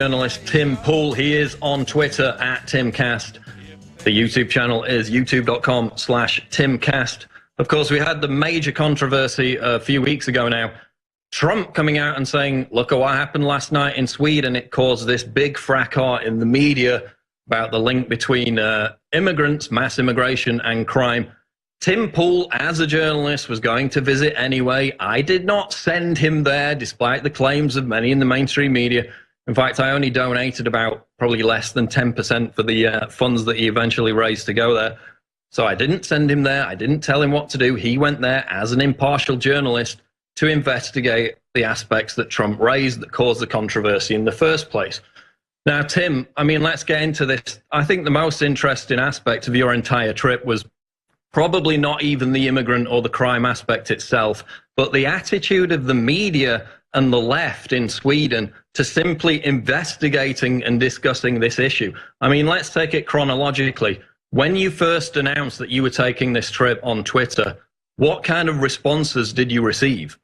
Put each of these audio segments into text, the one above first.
Journalist Tim Pool. He is on Twitter at TimCast. The YouTube channel is youtube.com/TimCast. Of course, we had the major controversy a few weeks ago now. Trump coming out and saying, look at what happened last night in Sweden. It caused this big fracas in the media about the link between immigrants, mass immigration, and crime. Tim Pool, as a journalist, was going to visit anyway. I did not send him there, despite the claims of many in the mainstream media. In fact, I only donated about probably less than 10% for the funds that he eventually raised to go there. So I didn't send him there. I didn't tell him what to do. He went there as an impartial journalist to investigate the aspects that Trump raised that caused the controversy in the first place. Now, Tim, I mean, let's get into this. I think the most interesting aspect of your entire trip was probably not even the immigrant or the crime aspect itself, but the attitude of the media and the left in Sweden to simply investigating and discussing this issue. I mean, let's take it chronologically. When you first announced that you were taking this trip on Twitter, what kind of responses did you receive?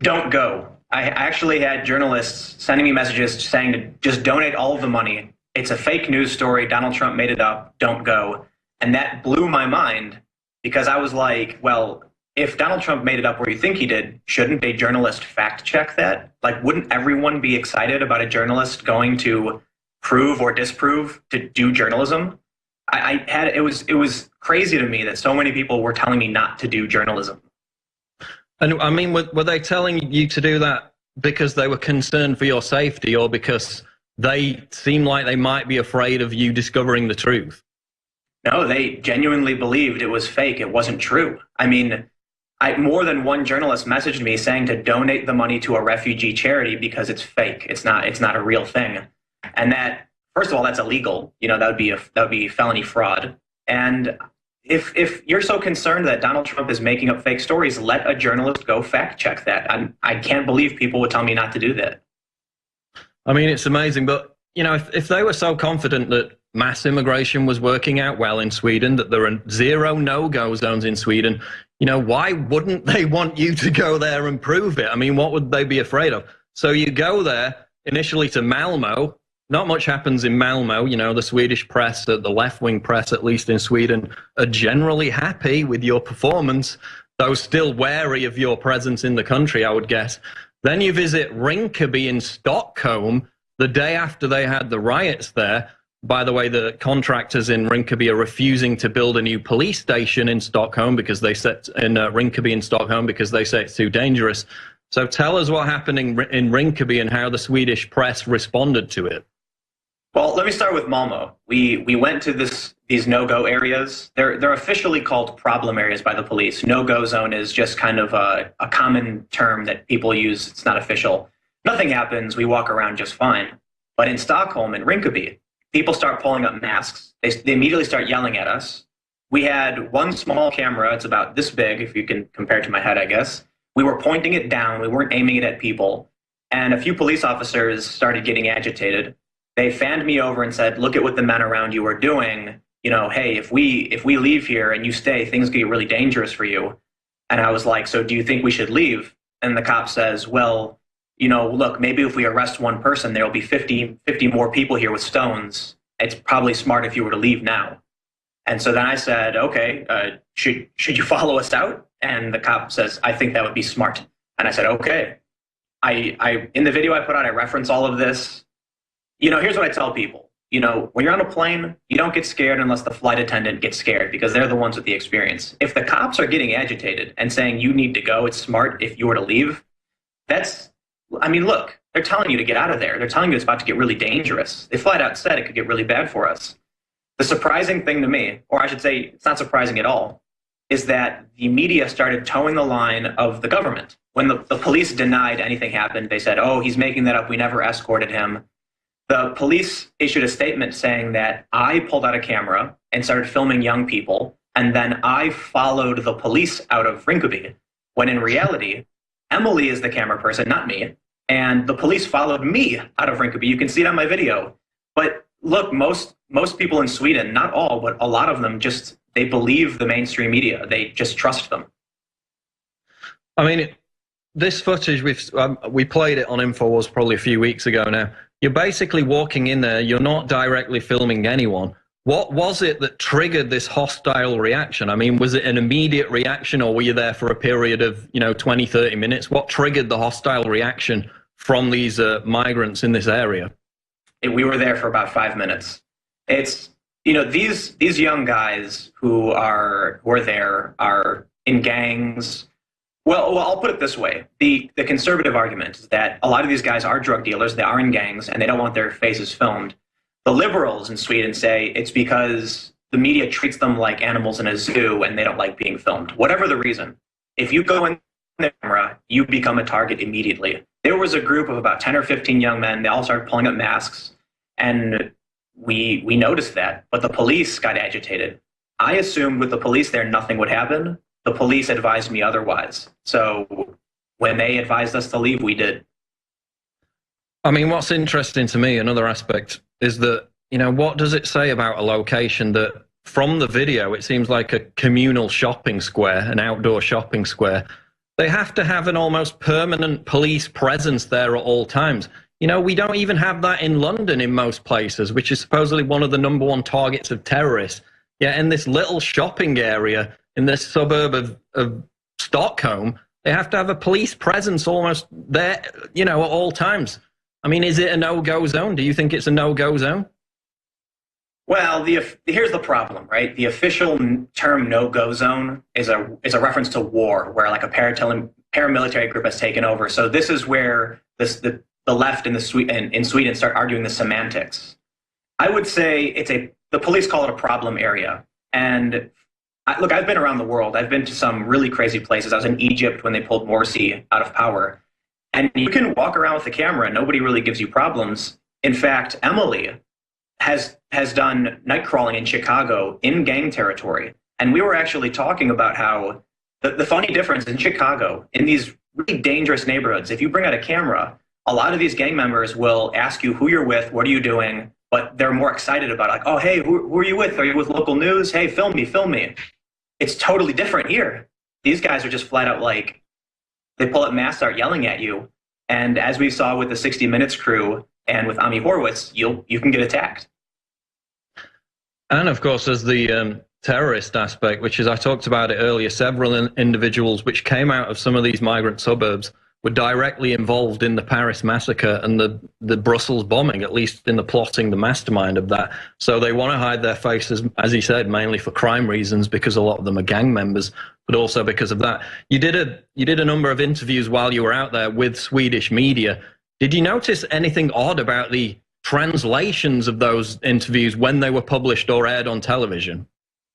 Don't go. I actually had journalists sending me messages saying to just donate all of the money. It's a fake news story. Donald Trump made it up. Don't go. And that blew my mind because I was like, well, if Donald Trump made it up where you think he did, shouldn't a journalist fact check that? Like, wouldn't everyone be excited about a journalist going to prove or disprove to do journalism? It was crazy to me that so many people were telling me not to do journalism. And I mean, were they telling you to do that because they were concerned for your safety or because they seemed like they might be afraid of you discovering the truth? No, they genuinely believed it was fake. It wasn't true. I mean, more than one journalist messaged me saying to donate the money to a refugee charity because it's fake. It's not a real thing. And that, first of all, that's illegal. You know, that would be felony fraud. And if you're so concerned that Donald Trump is making up fake stories, let a journalist go fact check that. I can't believe people would tell me not to do that. I mean, it's amazing. But, you know, if they were so confident that mass immigration was working out well in Sweden, that there are zero no-go zones in Sweden, you know, why wouldn't they want you to go there and prove it? I mean, what would they be afraid of? So you go there initially to Malmo. Not much happens in Malmo. You know, the Swedish press, the left-wing press, at least in Sweden, are generally happy with your performance, though still wary of your presence in the country, I would guess. Then you visit Rinkerby in Stockholm the day after they had the riots there. By the way, the contractors in Rinkerby are refusing to build a new police station in Stockholm because they say it's too dangerous. So tell us what happened in Rinkerby and how the Swedish press responded to it. Well, let me start with Malmo. We went to these no-go areas. They're officially called problem areas by the police. No-go zone is just kind of a common term that people use. It's not official. Nothing happens. We walk around just fine. But in Stockholm, in Rinkerby, people start pulling up masks. They immediately start yelling at us. We had one small camera. It's about this big, if you can compare it to my head, I guess. We were pointing it down. We weren't aiming it at people. And a few police officers started getting agitated. They fanned me over and said, look at what the men around you are doing. You know, hey, if we leave here and you stay, things get really dangerous for you. And I was like, so do you think we should leave? And the cop says, well, you know, look, maybe if we arrest one person, there'll be 50 more people here with stones. It's probably smart if you were to leave now. And so then I said, okay, should you follow us out? And the cop says, I think that would be smart. And I said, okay. In the video I put out, I reference all of this. You know, here's what I tell people. You know, when you're on a plane, you don't get scared unless the flight attendant gets scared because they're the ones with the experience. If the cops are getting agitated and saying you need to go, it's smart if you were to leave, I mean, look, they're telling you to get out of there. They're telling you it's about to get really dangerous. They flat out said it could get really bad for us. The surprising thing to me, or I should say it's not surprising at all, is that the media started towing the line of the government. When the police denied anything happened, they said, oh, he's making that up. We never escorted him. The police issued a statement saying that I pulled out a camera and started filming young people, and then I followed the police out of Rinkerby, when in reality, Emily is the camera person, not me, and the police followed me out of Rinkerby. You can see it on my video. But look, most most people in Sweden, not all, but a lot of them just, they believe the mainstream media. They just trust them. I mean, this footage, we played it on Infowars probably a few weeks ago now. You're basically walking in there. You're not directly filming anyone. What was it that triggered this hostile reaction? I mean, was it an immediate reaction, or were you there for a period of, 20, 30 minutes? What triggered the hostile reaction from these migrants in this area? We were there for about 5 minutes. It's, these young guys who are there are in gangs. Well, I'll put it this way. The conservative argument is that a lot of these guys are drug dealers, they are in gangs, and they don't want their faces filmed. The liberals in Sweden say it's because the media treats them like animals in a zoo and they don't like being filmed. Whatever the reason, if you go in the camera, you become a target immediately. There was a group of about 10 or 15 young men. They all started pulling up masks, and we noticed that, but the police got agitated. I assumed with the police there, nothing would happen. The police advised me otherwise. So when they advised us to leave, we did. I mean, what's interesting to me, another aspect, is that, what does it say about a location that from the video, it seems like a communal shopping square, an outdoor shopping square. They have to have an almost permanent police presence there at all times. We don't even have that in London in most places, which is supposedly one of the #1 targets of terrorists. Yeah, in this little shopping area, in this suburb of Stockholm, they have to have a police presence almost there, at all times. I mean, is it a no-go zone? Do you think it's a no-go zone? Well, here's the problem, right? The official term "no-go zone" is a reference to war, where like a paramilitary group has taken over. So this is where the left in Sweden start arguing the semantics. I would say the police call it a problem area. And look, I've been around the world. I've been to some really crazy places. I was in Egypt when they pulled Morsi out of power. And you can walk around with the camera and nobody really gives you problems. In fact, Emily has done night crawling in Chicago in gang territory. And we were actually talking about how the funny difference in Chicago, in these really dangerous neighborhoods, if you bring out a camera, a lot of these gang members will ask you who you're with, what are you doing, but they're more excited about it. Like, oh, hey, who are you with? Are you with local news? Hey, film me. It's totally different here. These guys are just flat out like, they pull up masks, start yelling at you. And as we saw with the 60 Minutes crew and with Ami Horowitz, you can get attacked. And of course, there's the terrorist aspect, which is, I talked about it earlier, several individuals which came out of some of these migrant suburbs were directly involved in the Paris massacre and the Brussels bombing, at least in the plotting, the mastermind of that. So they want to hide their faces, as he said, mainly for crime reasons, because a lot of them are gang members, but also because of that. You did a number of interviews while you were out there with Swedish media. Did you notice anything odd about the translations of those interviews when they were published or aired on television?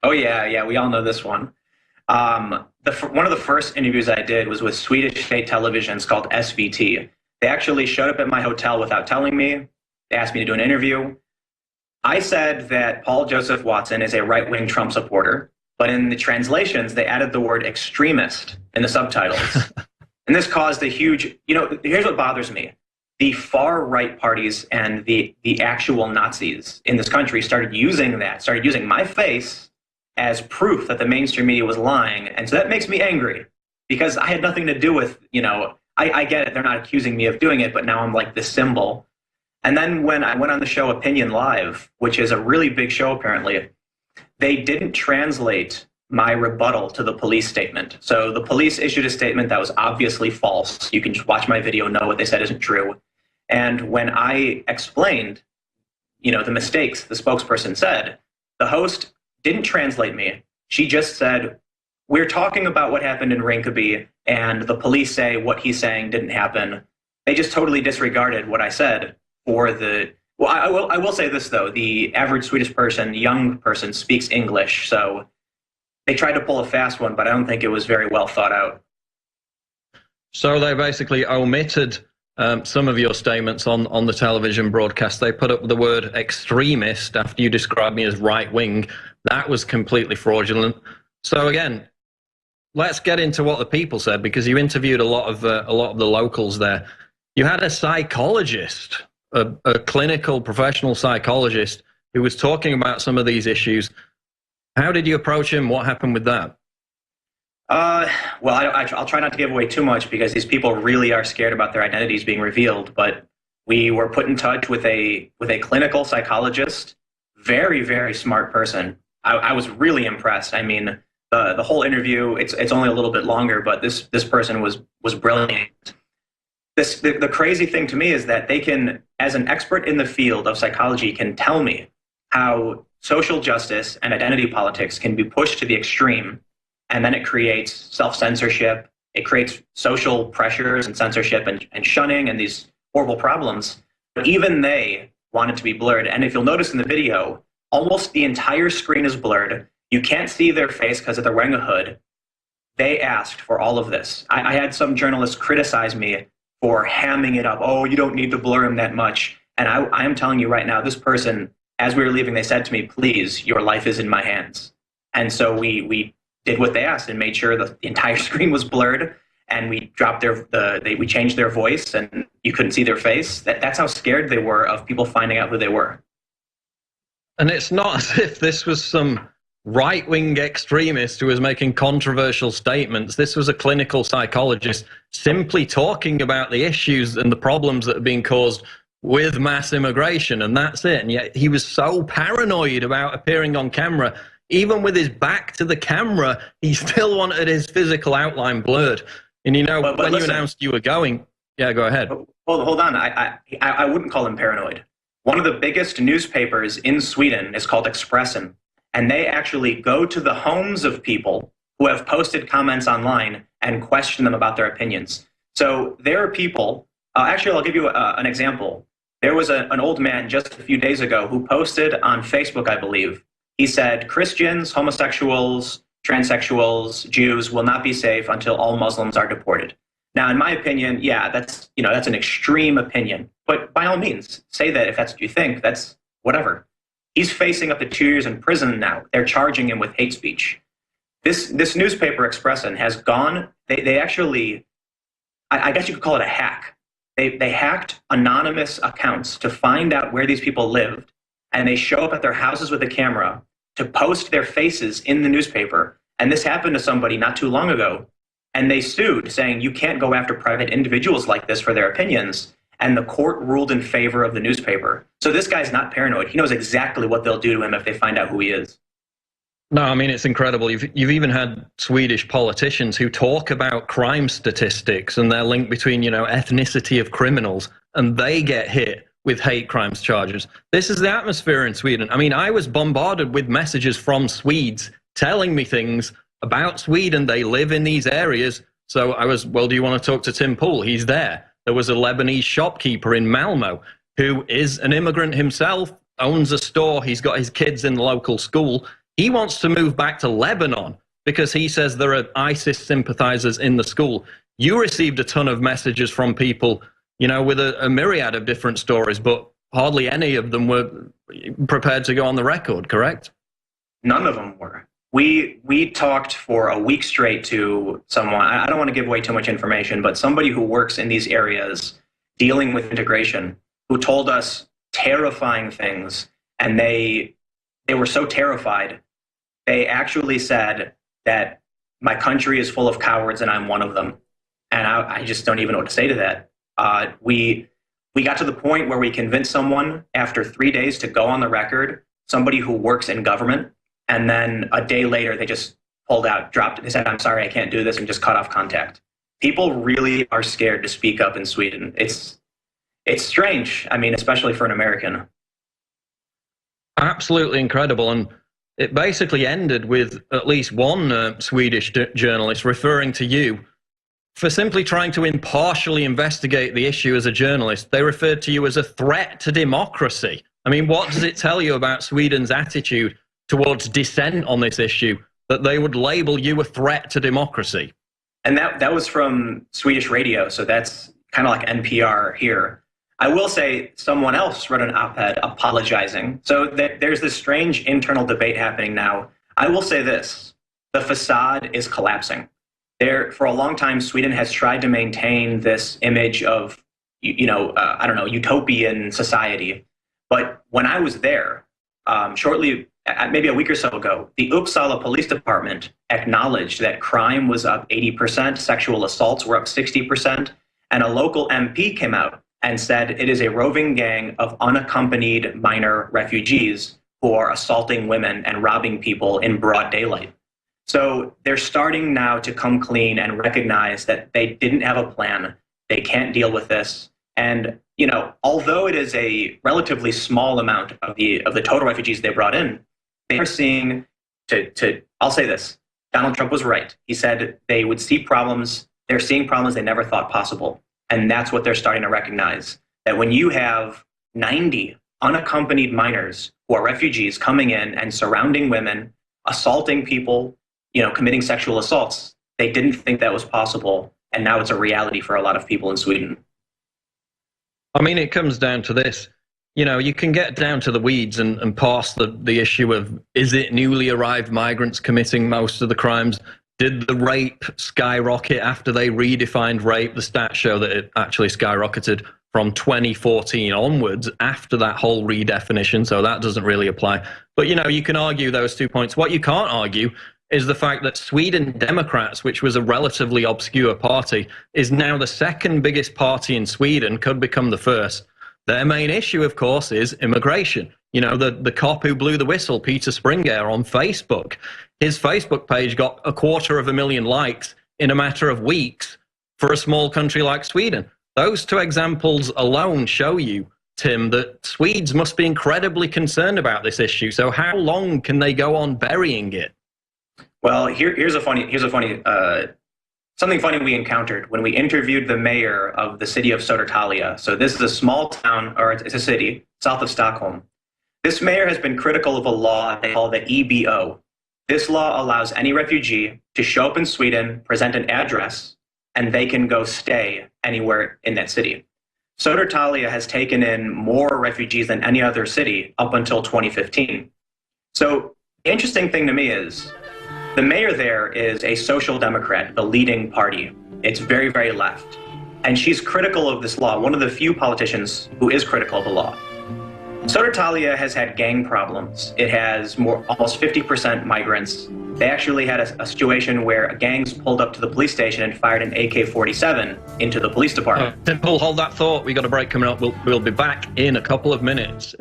Oh, yeah, we all know this one. One of the first interviews I did was with Swedish state television. It's called SVT. They actually showed up at my hotel without telling me. They asked me to do an interview. I said that Paul Joseph Watson is a right-wing Trump supporter, but in the translations, they added the word extremist in the subtitles. And this caused a huge, here's what bothers me. The far-right parties and the actual Nazis in this country started using my face as proof that the mainstream media was lying. And so that makes me angry because I had nothing to do with, I get it. They're not accusing me of doing it, but now I'm like the symbol. And then when I went on the show Opinion Live, which is a really big show apparently, they didn't translate my rebuttal to the police statement. So the police issued a statement that was obviously false. You can just watch my video, know what they said isn't true. And when I explained, the mistakes the spokesperson said, the host didn't translate me. She just said, we're talking about what happened in Rinkerby, and the police say what he's saying didn't happen. They just totally disregarded what I said for the... Well, I will say this, though. The average Swedish person, young person, speaks English, so they tried to pull a fast one, but I don't think it was very well thought out. So they basically omitted some of your statements on the television broadcast. They put up the word extremist after you described me as right-wing. That was completely fraudulent. So again, let's get into what the people said, because you interviewed a lot of the locals there. You had a psychologist, a clinical professional psychologist, who was talking about some of these issues. How did you approach him? What happened with that? Well, I'll try not to give away too much because these people really are scared about their identities being revealed. But we were put in touch with a clinical psychologist, very, very smart person. I was really impressed. I mean, the whole interview, it's only a little bit longer, but this person was brilliant. The crazy thing to me is that they can, as an expert in the field of psychology, can tell me how social justice and identity politics can be pushed to the extreme, and then it creates self-censorship, it creates social pressures and censorship and shunning and these horrible problems. But even they want it to be blurred. And if you'll notice in the video, almost the entire screen is blurred. You can't see their face because they're wearing a hood. They asked for all of this. I had some journalists criticize me for hamming it up. Oh, you don't need to blur him that much. And I am telling you right now, this person, as we were leaving, they said to me, please, your life is in my hands. And so we did what they asked and made sure the entire screen was blurred, and we dropped we changed their voice and you couldn't see their face. That's how scared they were of people finding out who they were. And it's not as if this was some right-wing extremist who was making controversial statements. This was a clinical psychologist simply talking about the issues and the problems that are being caused with mass immigration, and that's it. And yet he was so paranoid about appearing on camera. Even with his back to the camera, he still wanted his physical outline blurred. And you know, but when listen, you announced you were going, yeah, go ahead. Hold on. I wouldn't call him paranoid. One of the biggest newspapers in Sweden is called Expressen, and they actually go to the homes of people who have posted comments online and question them about their opinions. So there are people, actually, I'll give you an example. There was an old man just a few days ago who posted on Facebook, I believe. He said, Christians, homosexuals, transsexuals, Jews will not be safe until all Muslims are deported. Now, in my opinion, yeah, that's an extreme opinion. But by all means, say that if that's what you think, that's whatever. He's facing up to 2 years in prison now. They're charging him with hate speech. This newspaper, Expressen, has gone, they actually, I guess you could call it a hack. They hacked anonymous accounts to find out where these people lived, and they show up at their houses with a camera to post their faces in the newspaper. And this happened to somebody not too long ago. And they sued, saying you can't go after private individuals like this for their opinions. And the court ruled in favor of the newspaper. So this guy's not paranoid. He knows exactly what they'll do to him if they find out who he is. No, I mean, it's incredible. You've even had Swedish politicians who talk about crime statistics and their link between, ethnicity of criminals, and they get hit with hate crimes charges. This is the atmosphere in Sweden. I mean, I was bombarded with messages from Swedes telling me things about Sweden. They live in these areas. So I was, well, do you want to talk to Tim Pool? He's there. There was a Lebanese shopkeeper in Malmo who is an immigrant himself, owns a store. He's got his kids in the local school. He wants to move back to Lebanon because he says there are ISIS sympathizers in the school. You received a ton of messages from people, with a myriad of different stories, but hardly any of them were prepared to go on the record, correct? None of them were. We talked for a week straight to someone, I don't want to give away too much information, but somebody who works in these areas dealing with integration, who told us terrifying things, and they were so terrified, they actually said that my country is full of cowards and I'm one of them. And I just don't even know what to say to that. We got to the point where we convinced someone after 3 days to go on the record, somebody who works in government, and then a day later they just pulled out, dropped it. They said, I'm sorry, I can't do this, and just cut off contact. People really are scared to speak up in Sweden. It's strange, I mean, especially for an American. Absolutely incredible. And it basically ended with at least one Swedish journalist referring to you for simply trying to impartially investigate the issue as a journalist. They referred to you as a threat to democracy. I mean, what does it tell you about Sweden's attitude towards dissent on this issue, that they would label you a threat to democracy? And that was from Swedish radio, so that's kind of like NPR here. I will say someone else wrote an op-ed apologizing. So there's this strange internal debate happening now. I will say this, the facade is collapsing. For a long time, Sweden has tried to maintain this image of, utopian society. But when I was there, maybe a week or so ago, the Uppsala Police Department acknowledged that crime was up 80%, sexual assaults were up 60%, and a local MP came out and said it is a roving gang of unaccompanied minor refugees who are assaulting women and robbing people in broad daylight. So they're starting now to come clean and recognize that they didn't have a plan. They can't deal with this. And, you know, although it is a relatively small amount of the total refugees they brought in, they are seeing, I'll say this, Donald Trump was right. He said they would see problems. They're seeing problems they never thought possible. And that's what they're starting to recognize, that when you have 90 unaccompanied minors who are refugees coming in and surrounding women, assaulting people, you know, committing sexual assaults, they didn't think that was possible. And now it's a reality for a lot of people in Sweden. I mean, it comes down to this. You know, you can get down to the weeds and pass the issue of, is it newly arrived migrants committing most of the crimes? Did the rape skyrocket after they redefined rape? The stats show that it actually skyrocketed from 2014 onwards after that whole redefinition, so that doesn't really apply. But, you know, you can argue those 2 points. What you can't argue is the fact that Sweden Democrats, which was a relatively obscure party, is now the second biggest party in Sweden, could become the first. Their main issue, of course, is immigration. You know, the cop who blew the whistle, Peter Springer, on Facebook, his Facebook page got 250,000 likes in a matter of weeks for a small country like Sweden. Those two examples alone show you, Tim, that Swedes must be incredibly concerned about this issue. So how long can they go on burying it? Well, here's something funny we encountered when we interviewed the mayor of the city of Södertälje. So this is a small town, or it's a city south of Stockholm. This mayor has been critical of a law they call the EBO. This law allows any refugee to show up in Sweden, present an address, and they can go stay anywhere in that city. Södertälje has taken in more refugees than any other city up until 2015. So the interesting thing to me is the mayor there is a social democrat, the leading party. It's very, very left. And she's critical of this law, one of the few politicians who is critical of the law. Södertälje has had gang problems. It has almost 50% migrants. They actually had a situation where gangs pulled up to the police station and fired an AK-47 into the police department. Simple, hold that thought. We got a break coming up. We'll be back in a couple of minutes.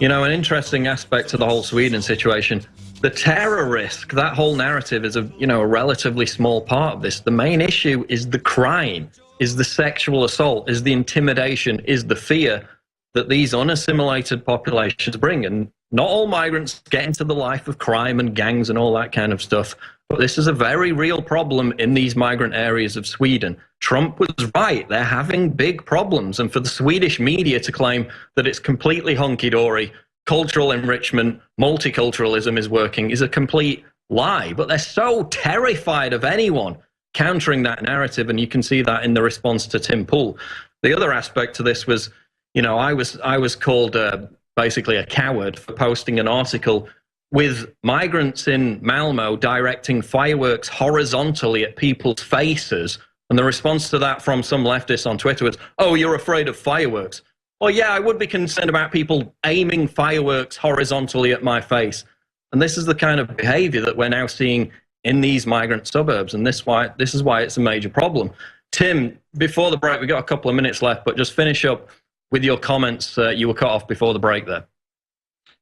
You know, an interesting aspect to the whole Sweden situation, the terror risk, that whole narrative is a relatively small part of this. The main issue is the crime, is the sexual assault, is the intimidation, is the fear that these unassimilated populations bring. And not all migrants get into the life of crime and gangs and all that kind of stuff. But this is a very real problem in these migrant areas of Sweden. Trump was right. They're having big problems. And for the Swedish media to claim that it's completely hunky-dory, cultural enrichment, multiculturalism is working is a complete lie. But they're so terrified of anyone countering that narrative. And you can see that in the response to Tim Pool. The other aspect to this was, you know, I was called basically a coward for posting an article with migrants in Malmo directing fireworks horizontally at people's faces. And the response to that from some leftists on Twitter was, oh, you're afraid of fireworks. Well, yeah, I would be concerned about people aiming fireworks horizontally at my face. And this is the kind of behavior that we're now seeing in these migrant suburbs. And this is why it's a major problem. Tim, before the break, we've got a couple of minutes left, but just finish up with your comments. You were cut off before the break there.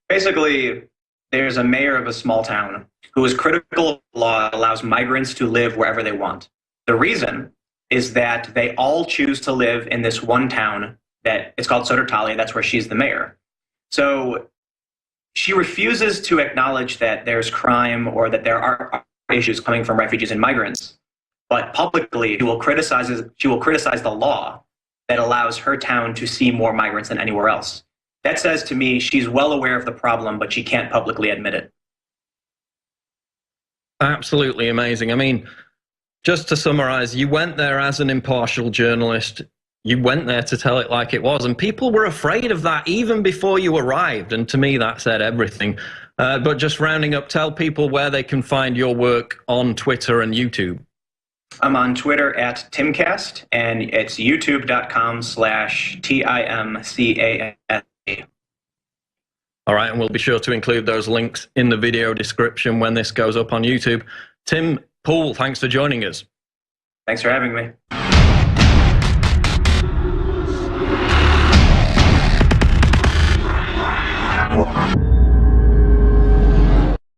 Basically, there's a mayor of a small town who is critical of the law that allows migrants to live wherever they want. The reason is that they all choose to live in this one town that it's called Södertälje. That's where she's the mayor. So she refuses to acknowledge that there's crime or that there are issues coming from refugees and migrants. But publicly, she will criticize the law that allows her town to see more migrants than anywhere else. That says to me she's well aware of the problem, but she can't publicly admit it. Absolutely amazing. I mean, just to summarize, you went there as an impartial journalist. You went there to tell it like it was, and people were afraid of that even before you arrived, and to me that said everything. But just rounding up, tell people where they can find your work on Twitter and YouTube. I'm on Twitter at Timcast, and it's youtube.com/TIMCAST. All right, and we'll be sure to include those links in the video description when this goes up on YouTube. Tim, Paul, thanks for joining us. Thanks for having me.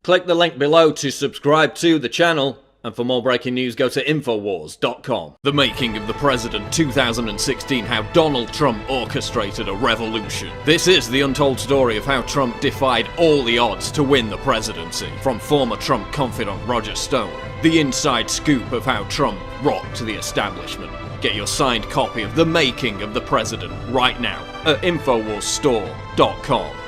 Click the link below to subscribe to the channel, and for more breaking news go to Infowars.com. The Making of the President 2016, how Donald Trump orchestrated a revolution. This is the untold story of how Trump defied all the odds to win the presidency. From former Trump confidant Roger Stone, the inside scoop of how Trump rocked the establishment. Get your signed copy of The Making of the President right now at InfowarsStore.com.